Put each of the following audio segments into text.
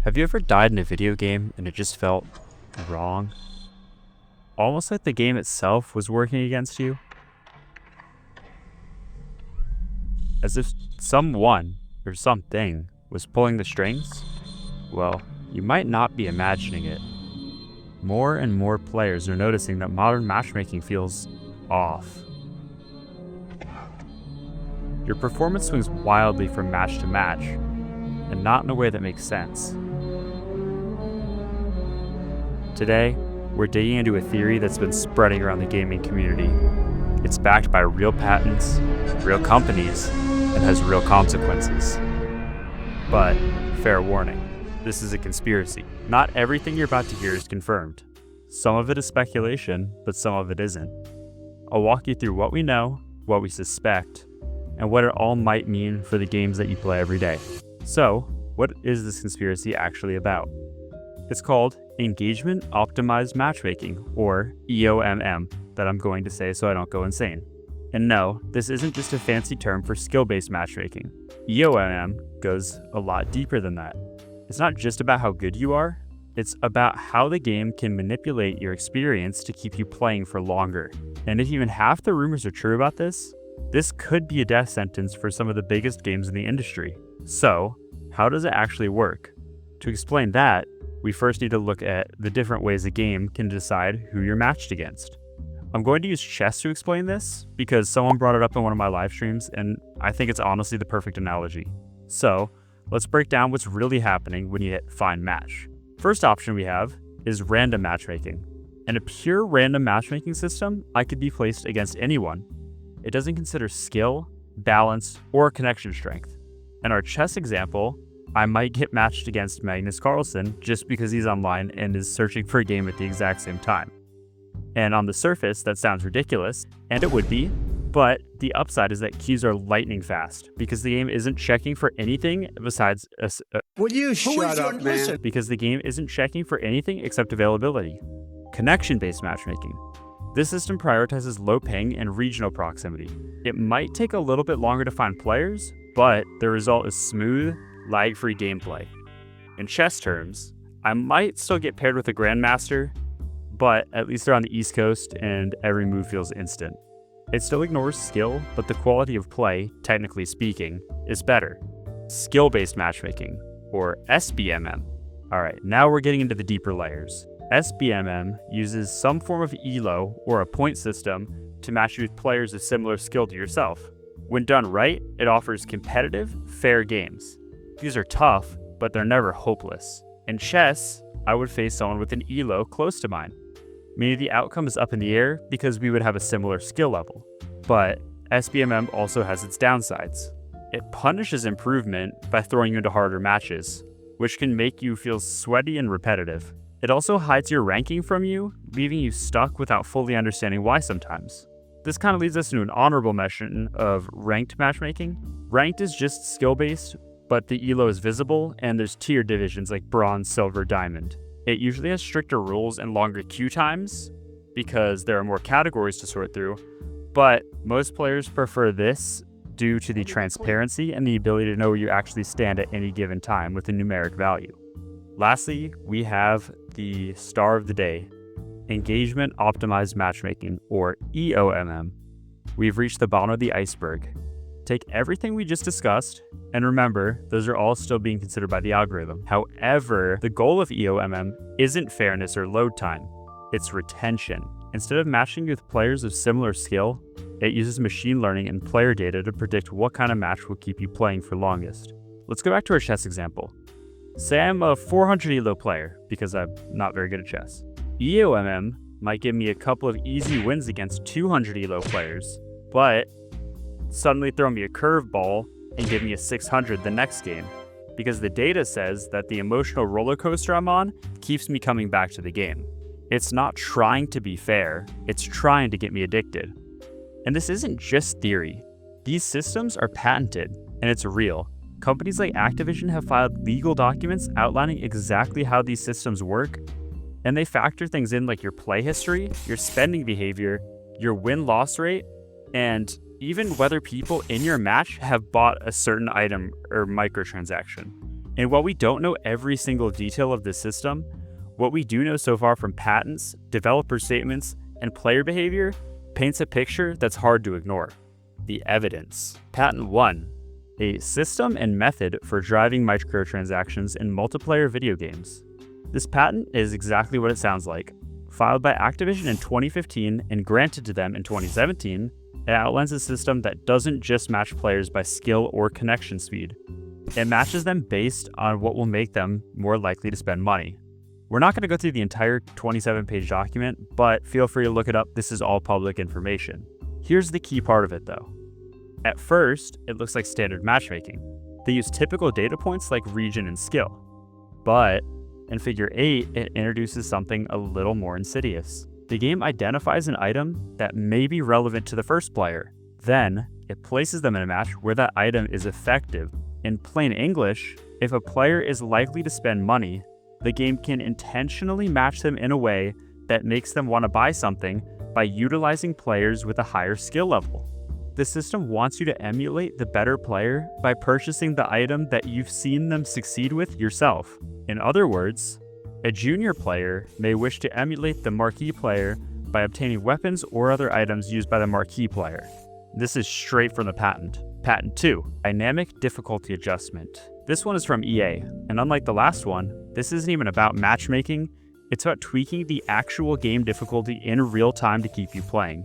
Have you ever died in a video game and it just felt wrong? Almost like the game itself was working against you? As if someone or something was pulling the strings? Well, you might not be imagining it. More and more players are noticing that modern matchmaking feels off. Your performance swings wildly from match to match, and not in a way that makes sense. Today, we're digging into a theory that's been spreading around the gaming community. It's backed by real patents, real companies, and has real consequences. But, fair warning, this is a conspiracy. Not everything you're about to hear is confirmed. Some of it is speculation, but some of it isn't. I'll walk you through what we know, what we suspect, and what it all might mean for the games that you play every day. So, what is this conspiracy actually about? It's called Engagement Optimized Matchmaking, or EOMM, that I'm going to say so I don't go insane. And no, this isn't just a fancy term for skill-based matchmaking. EOMM goes a lot deeper than that. It's not just about how good you are, it's about how the game can manipulate your experience to keep you playing for longer. And if even half the rumors are true about this could be a death sentence for some of the biggest games in the industry. So, how does it actually work? To explain that, we first need to look at the different ways a game can decide who you're matched against. I'm going to use chess to explain this because someone brought it up in one of my live streams and I think it's honestly the perfect analogy. So, let's break down what's really happening when you hit find match. First option we have is random matchmaking. In a pure random matchmaking system, I could be placed against anyone. It doesn't consider skill, balance, or connection strength. In our chess example, I might get matched against Magnus Carlsen just because he's online and is searching for a game at the exact same time. And on the surface, that sounds ridiculous, and it would be, but the upside is that queues are lightning fast because the game isn't checking for anything besides Will you shut up, man? Because the game isn't checking for anything except availability. Connection-based matchmaking. This system prioritizes low ping and regional proximity. It might take a little bit longer to find players, but the result is smooth, lag-free gameplay. In chess terms, I might still get paired with a grandmaster, but at least they're on the East Coast and every move feels instant. It still ignores skill, but the quality of play, technically speaking, is better. Skill-based matchmaking, or SBMM. Alright, now we're getting into the deeper layers. SBMM uses some form of ELO, or a point system, to match you with players of similar skill to yourself. When done right, it offers competitive, fair games. These are tough, but they're never hopeless. In chess, I would face someone with an ELO close to mine. Meaning the outcome is up in the air because we would have a similar skill level. But SBMM also has its downsides. It punishes improvement by throwing you into harder matches, which can make you feel sweaty and repetitive. It also hides your ranking from you, leaving you stuck without fully understanding why sometimes. This kind of leads us to an honorable mention of ranked matchmaking. Ranked is just skill-based, but the ELO is visible, and there's tier divisions like bronze, silver, diamond. It usually has stricter rules and longer queue times because there are more categories to sort through, but most players prefer this due to the transparency and the ability to know where you actually stand at any given time with a numeric value. Lastly, we have the star of the day, Engagement Optimized Matchmaking, or EOMM. We've reached the bottom of the iceberg. Take everything we just discussed, and remember, those are all still being considered by the algorithm. However, the goal of EOMM isn't fairness or load time, it's retention. Instead of matching you with players of similar skill, it uses machine learning and player data to predict what kind of match will keep you playing for longest. Let's go back to our chess example. Say I'm a 400 ELO player, because I'm not very good at chess. EOMM might give me a couple of easy wins against 200 ELO players, but suddenly throw me a curveball and give me a 600 the next game, because the data says that the emotional roller coaster I'm on keeps me coming back to the game. It's not trying to be fair, it's trying to get me addicted. And this isn't just theory. These systems are patented, and it's real. Companies like Activision have filed legal documents outlining exactly how these systems work, and they factor things in like your play history, your spending behavior, your win-loss rate, and even whether people in your match have bought a certain item or microtransaction. And while we don't know every single detail of this system, what we do know so far from patents, developer statements, and player behavior paints a picture that's hard to ignore. The evidence. Patent 1. A system and method for driving microtransactions in multiplayer video games. This patent is exactly what it sounds like. Filed by Activision in 2015 and granted to them in 2017, it outlines a system that doesn't just match players by skill or connection speed. It matches them based on what will make them more likely to spend money. We're not going to go through the entire 27-page document, but feel free to look it up. This is all public information. Here's the key part of it though. At first, it looks like standard matchmaking. They use typical data points like region and skill. But in Figure 8, it introduces something a little more insidious. The game identifies an item that may be relevant to the first player. Then, it places them in a match where that item is effective. In plain English, if a player is likely to spend money, the game can intentionally match them in a way that makes them want to buy something by utilizing players with a higher skill level. The system wants you to emulate the better player by purchasing the item that you've seen them succeed with yourself. In other words, a junior player may wish to emulate the marquee player by obtaining weapons or other items used by the marquee player. This is straight from the patent. Patent 2, Dynamic Difficulty Adjustment. This one is from EA, and unlike the last one, this isn't even about matchmaking, it's about tweaking the actual game difficulty in real time to keep you playing.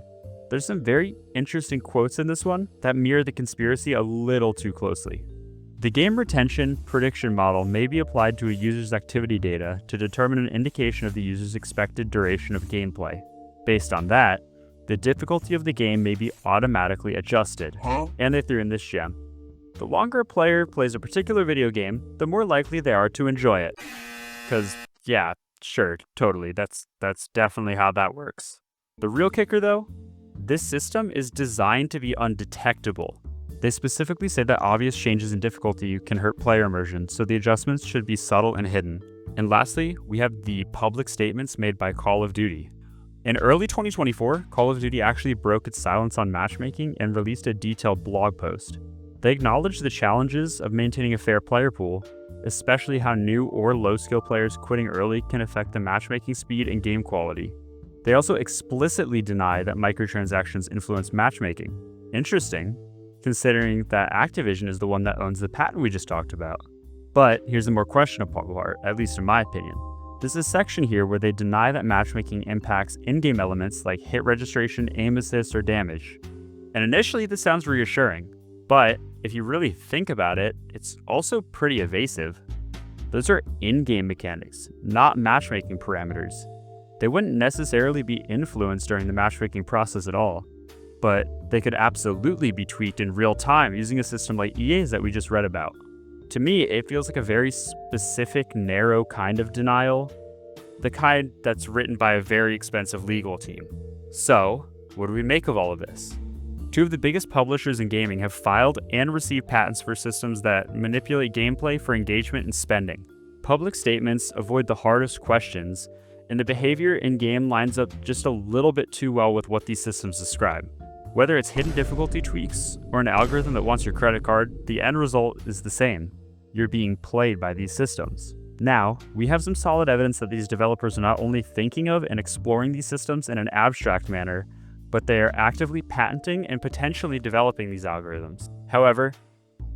There's some very interesting quotes in this one that mirror the conspiracy a little too closely. The game retention prediction model may be applied to a user's activity data to determine an indication of the user's expected duration of gameplay. Based on that, the difficulty of the game may be automatically adjusted. And they threw in this gem. The longer a player plays a particular video game, the more likely they are to enjoy it. Because, yeah, sure, totally, that's definitely how that works. The real kicker though, this system is designed to be undetectable. They specifically say that obvious changes in difficulty can hurt player immersion, so the adjustments should be subtle and hidden. And lastly, we have the public statements made by Call of Duty. In early 2024, Call of Duty actually broke its silence on matchmaking and released a detailed blog post. They acknowledged the challenges of maintaining a fair player pool, especially how new or low-skill players quitting early can affect the matchmaking speed and game quality. They also explicitly deny that microtransactions influence matchmaking. Interesting, considering that Activision is the one that owns the patent we just talked about. But here's the more questionable part, at least in my opinion. There's a section here where they deny that matchmaking impacts in-game elements like hit registration, aim assist, or damage. And initially this sounds reassuring, but if you really think about it, it's also pretty evasive. Those are in-game mechanics, not matchmaking parameters. They wouldn't necessarily be influenced during the matchmaking process at all, but they could absolutely be tweaked in real time using a system like EA's that we just read about. To me, it feels like a very specific, narrow kind of denial, the kind that's written by a very expensive legal team. So, what do we make of all of this? Two of the biggest publishers in gaming have filed and received patents for systems that manipulate gameplay for engagement and spending. Public statements avoid the hardest questions, and the behavior in-game lines up just a little bit too well with what these systems describe. Whether it's hidden difficulty tweaks or an algorithm that wants your credit card, the end result is the same. You're being played by these systems. Now, we have some solid evidence that these developers are not only thinking of and exploring these systems in an abstract manner, but they are actively patenting and potentially developing these algorithms. However,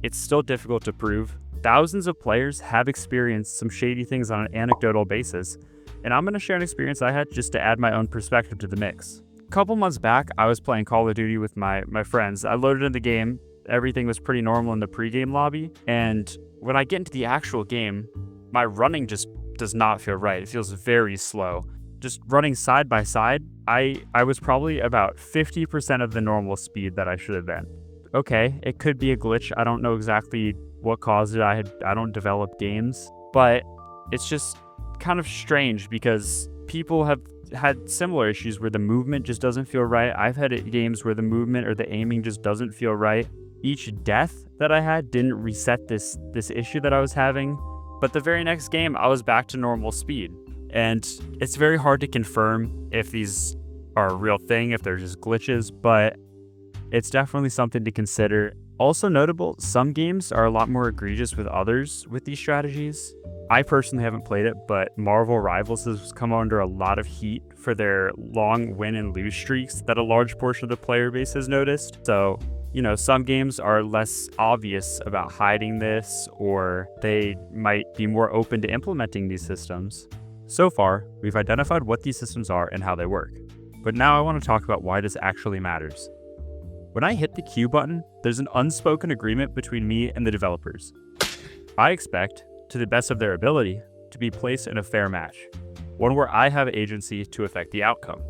it's still difficult to prove. Thousands of players have experienced some shady things on an anecdotal basis, and I'm going to share an experience I had just to add my own perspective to the mix. A couple months back, I was playing Call of Duty with my friends. I loaded in the game, everything was pretty normal in the pregame lobby, and when I get into the actual game, my running just does not feel right. It feels very slow. Just running side by side, I was probably about 50% of the normal speed that I should have been. Okay, it could be a glitch. I don't know exactly what caused it. I don't develop games, but it's just kind of strange because people have had similar issues where the movement just doesn't feel right. I've had games where the movement or the aiming just doesn't feel right. Each death that I had didn't reset this issue that I was having, but the very next game I was back to normal speed. And it's very hard to confirm if these are a real thing, if they're just glitches, but it's definitely something to consider. Also notable, some games are a lot more egregious with others with these strategies. I personally haven't played it, but Marvel Rivals has come under a lot of heat for their long win and lose streaks that a large portion of the player base has noticed. So, some games are less obvious about hiding this, or they might be more open to implementing these systems. So far, we've identified what these systems are and how they work. But now I want to talk about why this actually matters. When I hit the Q button, there's an unspoken agreement between me and the developers. I expect, to the best of their ability, to be placed in a fair match, one where I have agency to affect the outcome.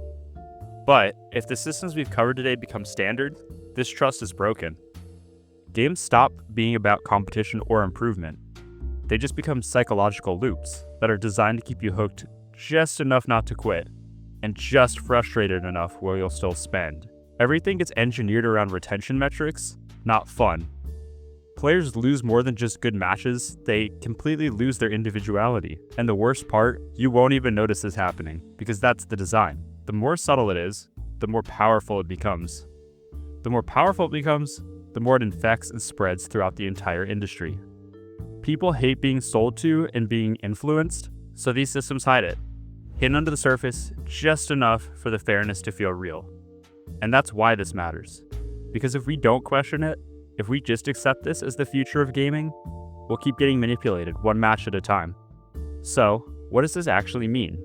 But if the systems we've covered today become standard, this trust is broken. Games stop being about competition or improvement. They just become psychological loops that are designed to keep you hooked just enough not to quit, and just frustrated enough where you'll still spend. Everything gets engineered around retention metrics, not fun. Players lose more than just good matches, they completely lose their individuality. And the worst part, you won't even notice this happening, because that's the design. The more subtle it is, the more powerful it becomes. The more powerful it becomes, the more it infects and spreads throughout the entire industry. People hate being sold to and being influenced, so these systems hide it, hidden under the surface just enough for the fairness to feel real. And that's why this matters. Because if we don't question it, if we just accept this as the future of gaming, we'll keep getting manipulated one match at a time. So, what does this actually mean?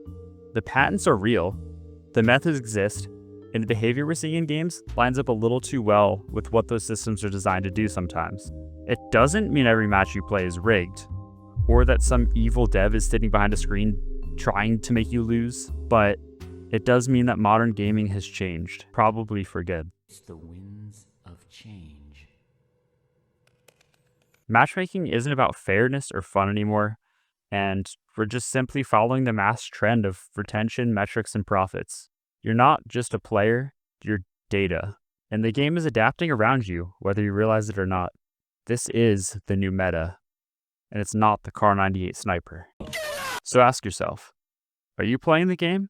The patents are real, the methods exist, and the behavior we're seeing in games lines up a little too well with what those systems are designed to do sometimes. It doesn't mean every match you play is rigged, or that some evil dev is sitting behind a screen trying to make you lose, but it does mean that modern gaming has changed, probably for good. It's the winds of change. Matchmaking isn't about fairness or fun anymore, and we're just simply following the mass trend of retention, metrics, and profits. You're not just a player, you're data. And the game is adapting around you, whether you realize it or not. This is the new meta, and it's not the Car 98 sniper. So ask yourself, are you playing the game,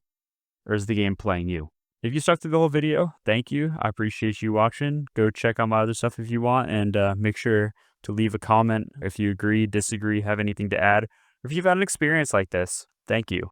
or is the game playing you? If you stuck through the whole video, thank you. I appreciate you watching. Go check out my other stuff if you want, and make sure to leave a comment if you agree, disagree, have anything to add, or if you've had an experience like this. Thank you.